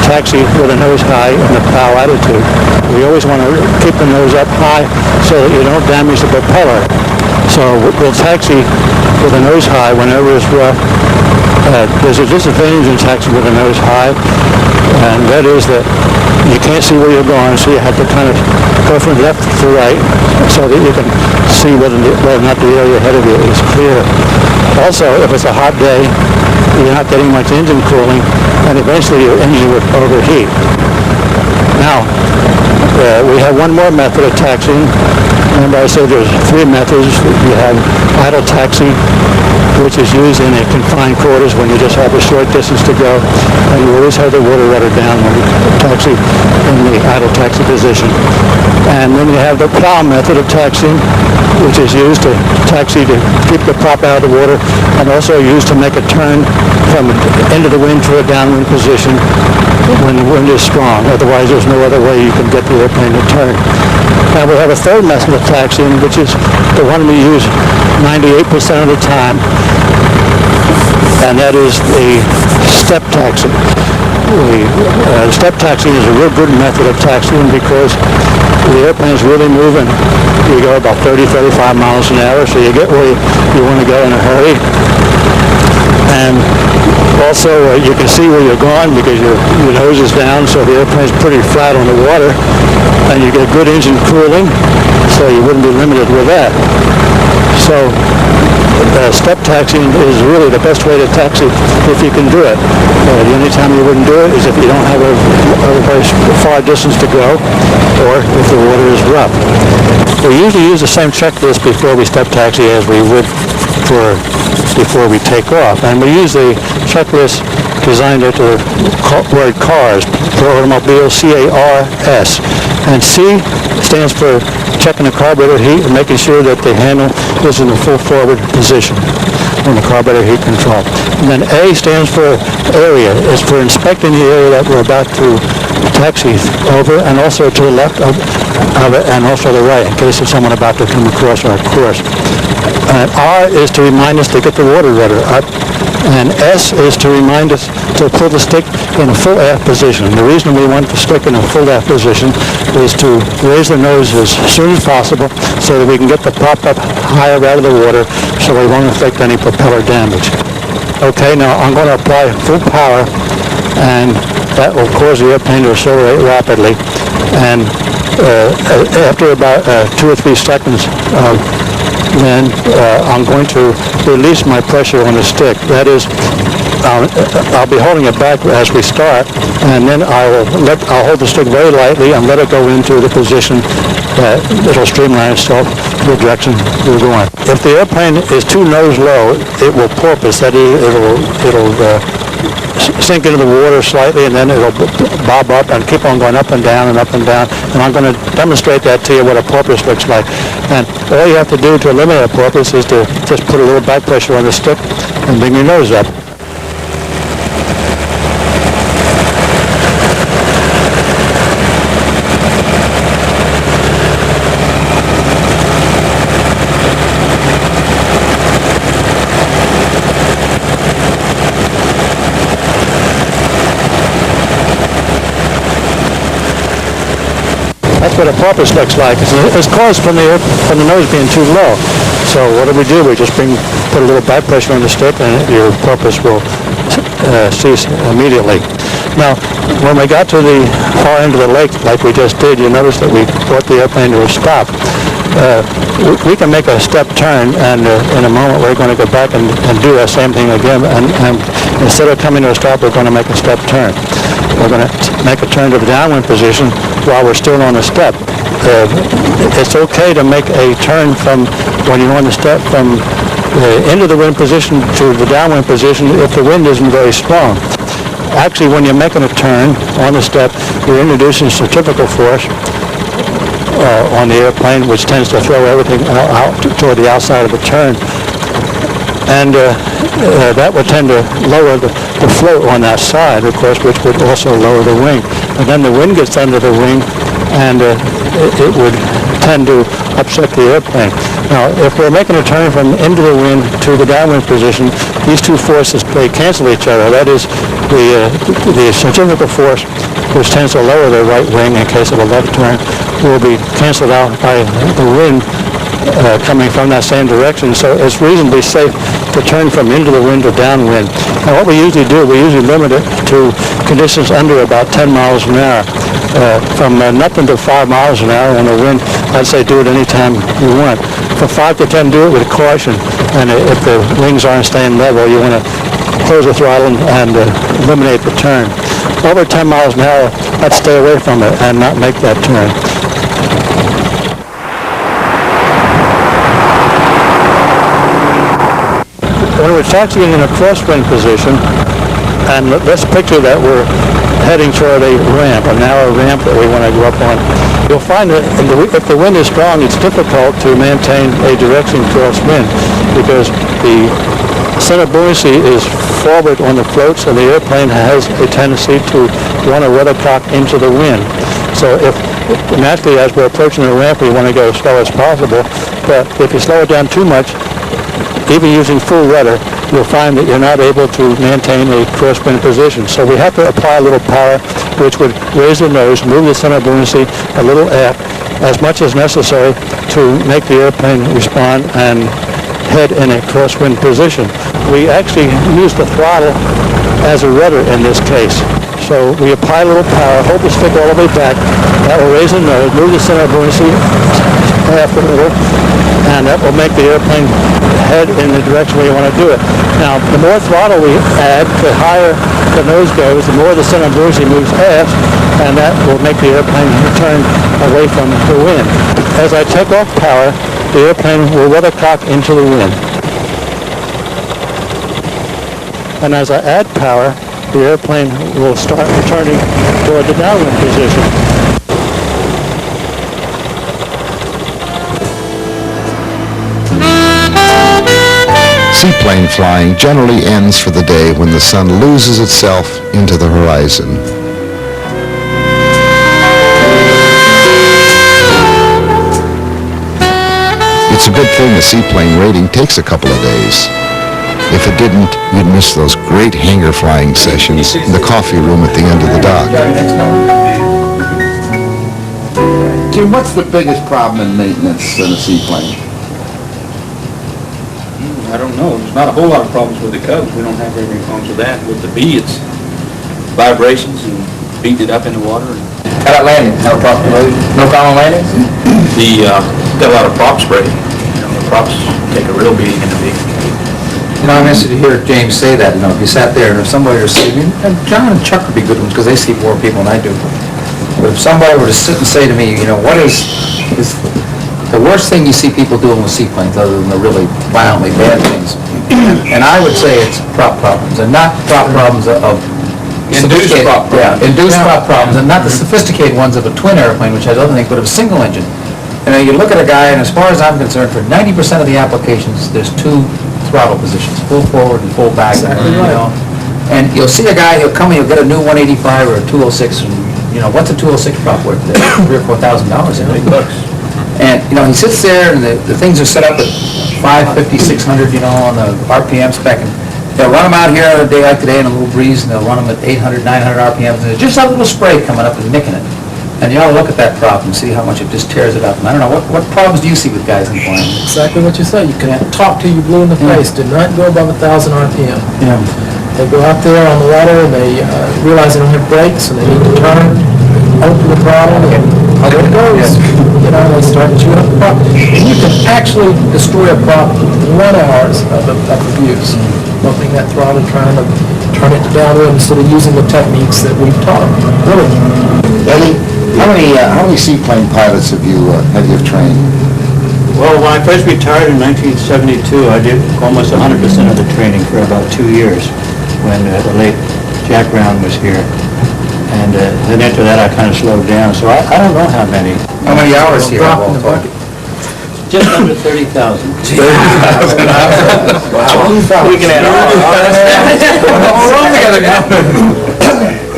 taxi with a nose high in the plow attitude. We always want to keep the nose up high so that you don't damage the propeller. So we'll taxi with a nose high whenever it's rough. There's a disadvantage in taxiing with a nose high, and that is that you can't see where you're going, so you have to kind of go from left to right so that you can see whether or not the area ahead of you is clear. Also, if it's a hot day, you're not getting much engine cooling, and eventually your engine would overheat. Now, we have one more method of taxiing. Remember I said there's 3 methods. You have idle taxi, which is used in a confined quarters when you just have a short distance to go, and you always have the water rudder down when you taxi in the idle taxi position. And then you have the plow method of taxiing, which is used to taxi to keep the prop out of the water, and also used to make a turn from into the wind to a downwind position when the wind is strong. Otherwise, there's no other way you can get the airplane to turn. Now we have a third method of taxiing, which is the one we use 98% of the time, and that is the step taxi. Step taxiing is a real good method of taxiing because the airplane's really moving. You go about 30-35 miles an hour, so you get where you want to go in a hurry. And also you can see where you're going because your nose is down, so the airplane's pretty flat on the water, and you get good engine cooling, so you wouldn't be limited with that. So step taxiing is really the best way to taxi if you can do it. The only time you wouldn't do it is if you don't have a very far distance to go, or if the water is rough. We usually use the same checklist before we step taxi as we would before we take off, and we use the checklist designed at the word cars, for automobile, C-A-R-S. And C stands for checking the carburetor heat and making sure that the handle is in the full forward position on the carburetor heat control. And then A stands for area. It's for inspecting the area that we're about to taxi over, and also to the left of it, and also the right, in case there's someone about to come across our course. And R is to remind us to get the water rudder up. And S is to remind us to pull the stick in a full aft position. The reason we want the stick in a full aft position is to raise the nose as soon as possible so that we can get the prop up higher out of the water so we won't affect any propeller damage. Okay, now I'm going to apply full power, and that will cause the airplane to accelerate rapidly. And after about 2 or 3 seconds of then I'm going to release my pressure on the stick. That is, I'll be holding it back as we start, and then I'll hold the stick very lightly and let it go into the position that it'll streamline itself to the direction we're going. If the airplane is too nose low, it will porpoise. That is, it'll sink into the water slightly, and then it'll bob up and keep on going up and down and up and down. And I'm going to demonstrate that to you, what a porpoise looks like. And all you have to do to eliminate a porpoise is to just put a little back pressure on the stick and bring your nose up. That's what a porpoise looks like. It's caused from the nose being too low. So what do? We just put a little back pressure on the stick, and your porpoise will cease immediately. Now, when we got to the far end of the lake, like we just did, you notice that we brought the airplane to a stop. We can make a step turn, and in a moment we're going to go back and do that same thing again. And instead of coming to a stop, we're going to make a step turn. We're going to make a turn to the downwind position while we're still on the step. It's okay to make a turn from when you're on the step from into the wind position to the downwind position if the wind isn't very strong. Actually, when you're making a turn on the step, you're introducing centrifugal force on the airplane, which tends to throw everything out toward the outside of the turn. And that would tend to lower the float on that side, of course, which would also lower the wing. And then the wind gets under the wing, and it would tend to upset the airplane. Now, if we're making a turn from into the wind to the downwind position, these two forces, they cancel each other. That is, the centrifugal force, which tends to lower the right wing in case of a left turn, will be canceled out by the wind coming from that same direction. So it's reasonably safe to turn from into the wind to downwind. Now what we usually do, we usually limit it to conditions under about 10 miles an hour. From nothing to 5 miles an hour on the wind, I'd say do it anytime you want. From 5 to 10, do it with caution. And if the wings aren't staying level, you want to close the throttle and eliminate the turn. Over 10 miles an hour, I'd stay away from it and not make that turn. When we're taxiing in a crosswind position, and let's picture that we're heading toward a ramp, a narrow ramp that we want to go up on, you'll find that if the wind is strong, it's difficult to maintain a direction crosswind because the center buoyancy is forward on the floats, and the airplane has a tendency to want to weathercock into the wind. So naturally, as we're approaching the ramp, we want to go as slow as possible, but if you slow it down too much, even using full rudder, you'll find that you're not able to maintain a crosswind position. So we have to apply a little power, which would raise the nose, move the center buoyancy a little aft, as much as necessary to make the airplane respond and head in a crosswind position. We actually use the throttle as a rudder in this case. So we apply a little power, hold the stick all the way back. That will raise the nose, move the center buoyancy half a little, and that will make the airplane head in the direction we want to do it. Now, the more throttle we add, the higher the nose goes, the more the center buoyancy moves aft, and that will make the airplane turn away from the wind. As I take off power, the airplane will weathercock into the wind. And as I add power, the airplane will start returning toward the downwind position. Seaplane flying generally ends for the day when the sun loses itself into the horizon. It's a good thing the seaplane rating takes a couple of days. If it didn't, you'd miss those great hangar flying sessions in the coffee room at the end of the dock. Jim, what's the biggest problem in maintenance in a seaplane? I don't know. There's not a whole lot of problems with the Cubs. We don't have very many problems with that. With the B, it's vibrations and beating it up in the water. How about landing? No problem landing? Got a lot of prop spray. The props a real meeting in the big. You know, I'm interested to hear James say that, if you sat there and if somebody were to say, and John and Chuck would be good ones because they see more people than I do. But if somebody were to sit and say to me, what is the worst thing you see people doing with seaplanes other than the really violently bad things? And I would say it's prop problems, and not prop problems of Induced prop problems. Yeah, induced prop problems, and not the sophisticated ones of a twin airplane, which has other things, but of a single engine. And then you look at a guy, and as far as I'm concerned, for 90% of the applications, there's two throttle positions, full forward and full back. And you'll see a guy, he'll come and he'll get a new 185 or a 206, and what's a 206 prop worth today? $3,000 or $4,000, $8. And he sits there, and the things are set up at 550, 600, on the RPM spec, and they'll run them out here on a day like today in a little breeze, and they'll run them at 800, 900 RPMs, and there's just a little spray coming up and nicking it. And you ought to look at that prop and see how much it just tears it up. And I don't know, what problems do you see with guys in flying? Exactly what you say. You can talk till you blue in the face. Do not go above 1,000 RPM. Yeah. They go out there on the water and they realize they don't have brakes and they need to turn, open the throttle, and there it goes. They start chewing up the prop. And you can actually destroy a prop in 1 hour of abuse. Bumping that throttle, trying to turn it downwind instead of using the techniques that we've taught them. Really. Eddie, how many seaplane pilots have you trained? Well, when I first retired in 1972, I did almost 100% of the training for about 2 years when the late Jack Brown was here. And then after that, I kind of slowed down. So I don't know how many. How many hours here? Just under 30,000. 30,000 hours? Wow. We can add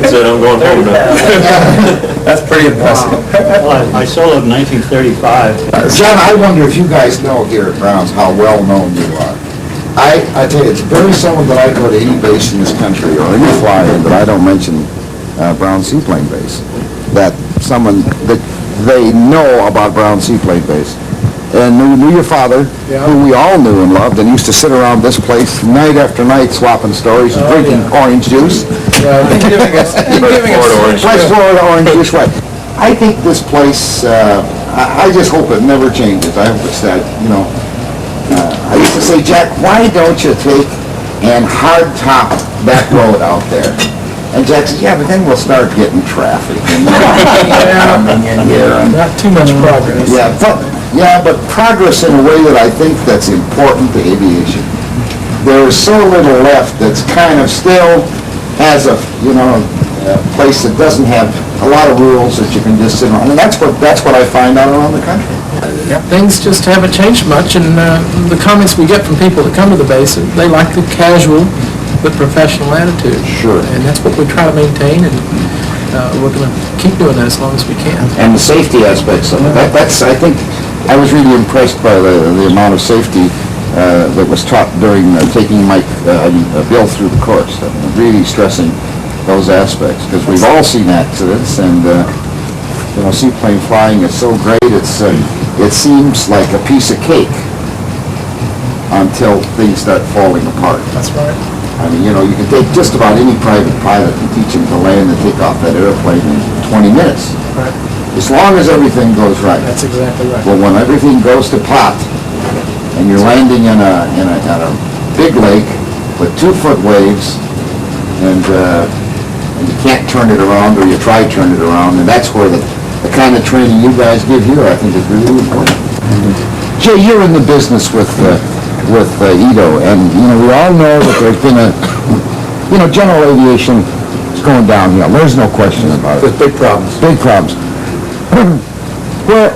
So I'm going home now. That's pretty impressive. Well, I soloed in 1935. John, I wonder if you guys know here at Brown's how well known you are. I tell you, it's very seldom that I go to any base in this country or any fly-in that I don't mention Brown Seaplane Base. That they know about Brown Seaplane Base. And knew your father, who we all knew and loved, and used to sit around this place night after night swapping stories and drinking orange juice. Fresh Florida orange juice, right. I think this place, I just hope it never changes. I hope it's that, I used to say, Jack, why don't you take and hard top that road out there? And Jack says, yeah, but then we'll start getting traffic. And Not too much progress. Yeah, but progress in a way that I think that's important to aviation. There is so little left that's kind of still has a place that doesn't have a lot of rules that you can just sit on. And that's what I find out around the country. Things just haven't changed much, and the comments we get from people that come to the base, they like the casual but professional attitude. Sure. And that's what we try to maintain, and we're going to keep doing that as long as we can. And the safety aspects of it. That's I think, I was really impressed by the amount of safety that was taught during taking Bill through the course. Really stressing those aspects, because we've all seen accidents, and seaplane flying is so great. It seems like a piece of cake until things start falling apart. That's right. I mean, you can take just about any private pilot and teach him to land and take off that airplane in 20 minutes. Right. As long as everything goes right. That's exactly right. But when everything goes to pot, and you're landing in a big lake with 2-foot waves, and you can't turn it around, or you try to turn it around, and that's where the kind of training you guys give here, I think, is really important. Jay, you're in the business with E.A.A, and we all know that there's been general aviation is going downhill. There's no question about it. With big problems. Big problems. Well,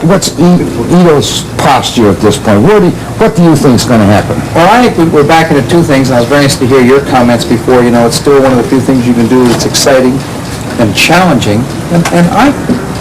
what's E.A.A's posture at this point? What do you think is going to happen? Well, I think we're back into two things, and I was very interested to hear your comments before. It's still one of the few things you can do that's exciting and challenging. And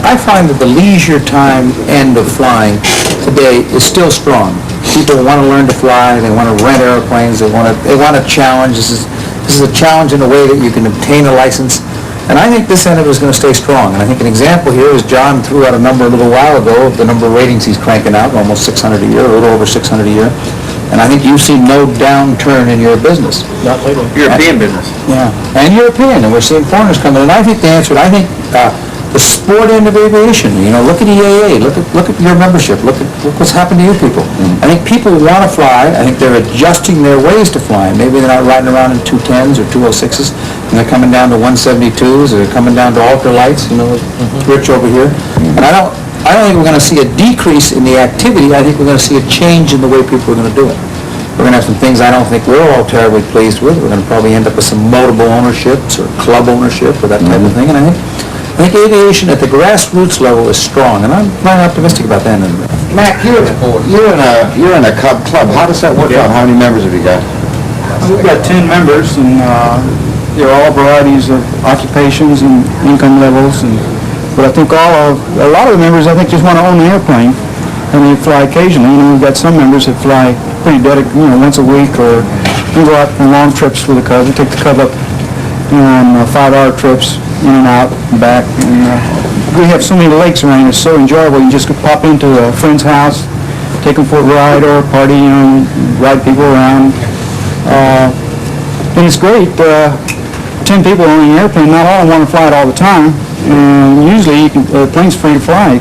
I find that the leisure time end of flying today is still strong. People want to learn to fly. They want to rent airplanes. They want a challenge. This is a challenge in a way that you can obtain a license. And I think this end of it is going to stay strong. And I think an example here is John threw out a number a little while ago of the number of ratings he's cranking out, almost 600 a year, a little over 600 a year. And I think you've seen no downturn in your business. Not lately. European business. Yeah, and European, and we're seeing foreigners coming. And I think the answer, the sport end of aviation. You know, look at E.A.A. Look at your membership. Look what's happened to you people. I think people want to fly. I think they're adjusting their ways to fly. Maybe they're not riding around in 210s or 206s, and they're coming down to 172s, or they're coming down to ultralights. You know, Rich over here. And I don't think we're going to see a decrease in the activity. I think we're going to see a change in the way people are going to do it. We're going to have some things I don't think we're all terribly pleased with. We're going to probably end up with some multiple ownerships or club ownership or that type of thing. And I think aviation at the grassroots level is strong, and I'm very optimistic about that. Mac, you're in a Cub club. How does that work out? How many members have you got? We've got 10 members, and they're all varieties of occupations and income levels. But I think a lot of the members, I think, just want to own an airplane, and they fly occasionally. You know, we've got some members that fly pretty dedicated, once a week, or we go out on long trips with the Cub. We take the Cub up on 5-hour trips, in and out and back. And we have so many lakes around. It's so enjoyable. You just could pop into a friend's house, take them for a ride or a party, ride people around. And it's great. 10 people owning an airplane, not all want to fly it all the time. And usually the plane's free to fly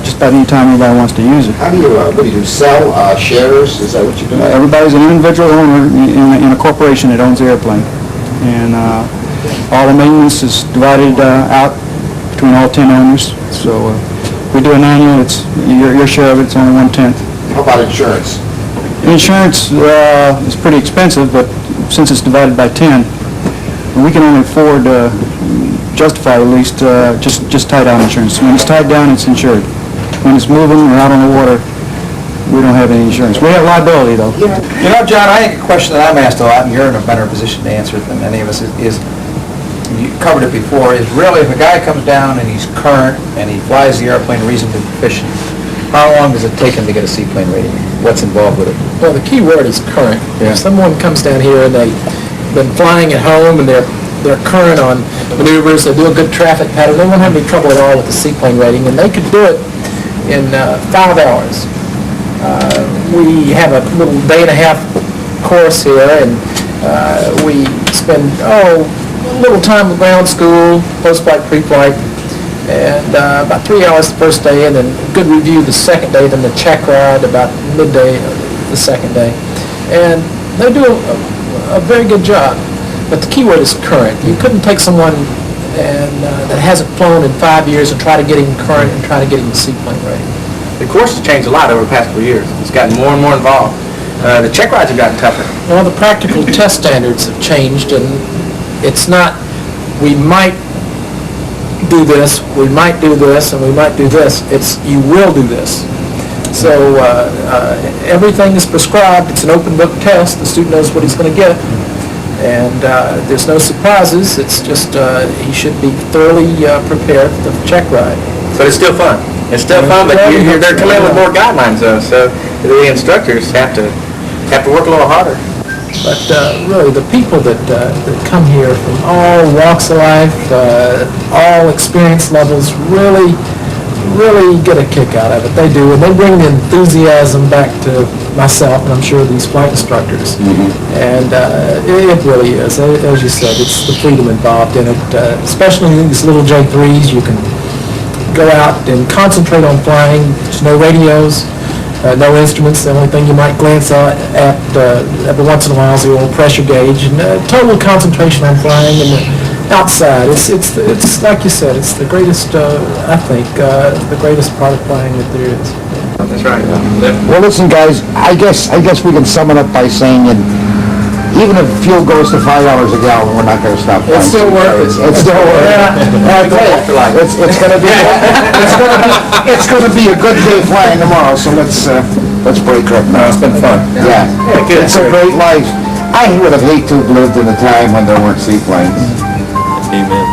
just about any time anybody wants to use it. How do you, what do you do, sell shares? Is that what you do? Everybody's an individual owner in a corporation that owns the airplane. And all the maintenance is divided out between all 10 owners. So we do an annual, it's your share of it's only 1/10. How about insurance? Insurance is pretty expensive, but since it's divided by 10, we can only afford justify at least just tie down insurance. When it's tied down, it's insured. When it's moving or out on the water, we don't have any insurance. We have liability, though. You know, John, I think a question that I'm asked a lot, and you're in a better position to answer it than any of us, is you covered it before, is really if a guy comes down and he's current and he flies the airplane reasonably proficient, how long does it take him to get a seaplane rating? What's involved with it? Well, the key word is current. If someone comes down here and they've been flying at home and they're current on maneuvers, they do a good traffic pattern, they won't have any trouble at all with the seaplane rating, and they could do it in 5 hours. We have a little day-and-a-half course here, and we spend a little time with ground school, post-flight, pre-flight, and about 3 hours the first day, and then good review the second day, then the check ride about midday the second day. And they do a very good job. But the key word is current. You couldn't take someone that hasn't flown in 5 years and try to get him current and try to get him the seaplane rating. The course has changed a lot over the past few years. It's gotten more and more involved. The check rides have gotten tougher. Well, the practical test standards have changed, and it's not, we might do this, we might do this, and we might do this. It's, you will do this. So everything is prescribed. It's an open book test. The student knows what he's going to get. And there's no surprises. It's just he should be thoroughly prepared for the check ride. But it's still fun. It's still fun, but they're coming in with more guidelines, though, so the instructors have to work a little harder. But really, the people that come here from all walks of life, all experience levels, really get a kick out of it. They do, and they bring the enthusiasm back to myself, and I'm sure these flight instructors. And it really is, as you said, it's the freedom involved in it. Especially in these little J3s, you can go out and concentrate on flying. There's no radios, no instruments. The only thing you might glance at every once in a while is the old pressure gauge, and total concentration on flying and outside. It's like you said, it's the greatest, I think, the greatest part of flying that there is. That's right. Well, listen, guys, I guess we can sum it up by saying that even if fuel goes to $5 a gallon, we're not going to stop flying. It's still worth it. It's still worth it. It's going to be a good day flying tomorrow. So let's break up now. It's been fun. Yeah, it's a great life. I would have hated to have lived in a time when there weren't seaplanes. Amen.